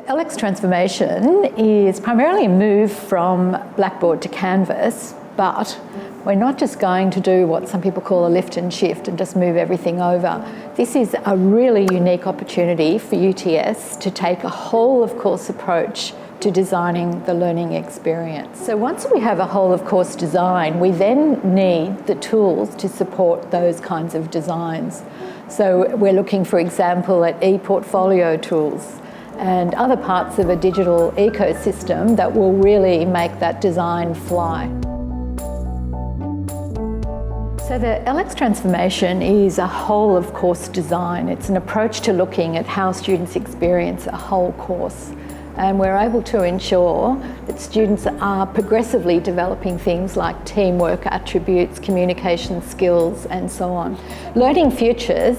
LX transformation is primarily a move from Blackboard to Canvas, but we're not just going to do what some people call a lift and shift and just move everything over. This is a really unique opportunity for UTS to take a whole of course approach to designing the learning experience. So once we have a whole of course design, we then need the tools to support those kinds of designs. So we're looking, for example, at e-portfolio tools and other parts of a digital ecosystem that will really make that design fly. So the LX transformation is a whole of course design. It's an approach to looking at how students experience a whole course. And we're able to ensure that students are progressively developing things like teamwork attributes, communication skills, and so on. Learning Futures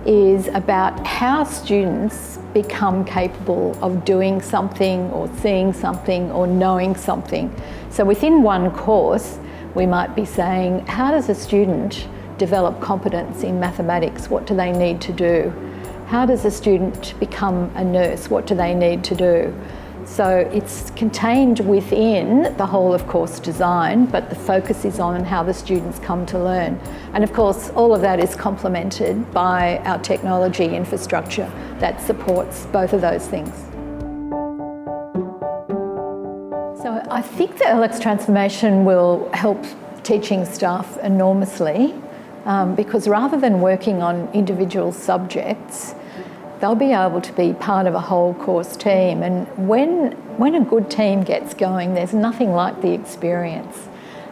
is about how students become capable of doing something or seeing something or knowing something. So within one course, we might be saying, how does a student develop competence in mathematics? What do they need to do? How does a student become a nurse? What do they need to do? So it's contained within the whole of course design, but the focus is on how the students come to learn. And of course, all of that is complemented by our technology infrastructure that supports both of those things. So I think the LX transformation will help teaching staff enormously because rather than working on individual subjects, they'll be able to be part of a whole course team. And when a good team gets going, there's nothing like the experience.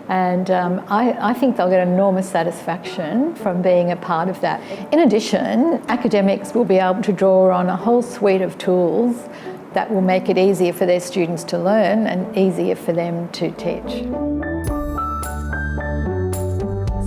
And I think they'll get enormous satisfaction from being a part of that. In addition, academics will be able to draw on a whole suite of tools that will make it easier for their students to learn and easier for them to teach.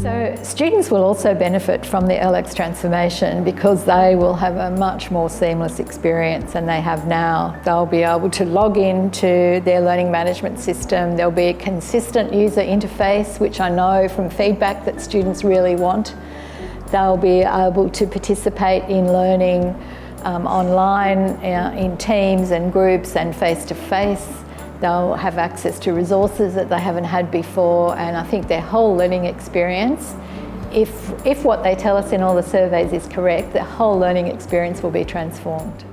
So students will also benefit from the LX transformation because they will have a much more seamless experience than they have now. They'll be able to log into their learning management system. There'll be a consistent user interface, which I know from feedback that students really want. They'll be able to participate in learning online, in teams and groups and face-to-face. They'll have access to resources that they haven't had before, and I think their whole learning experience, if what they tell us in all the surveys is correct, their whole learning experience will be transformed.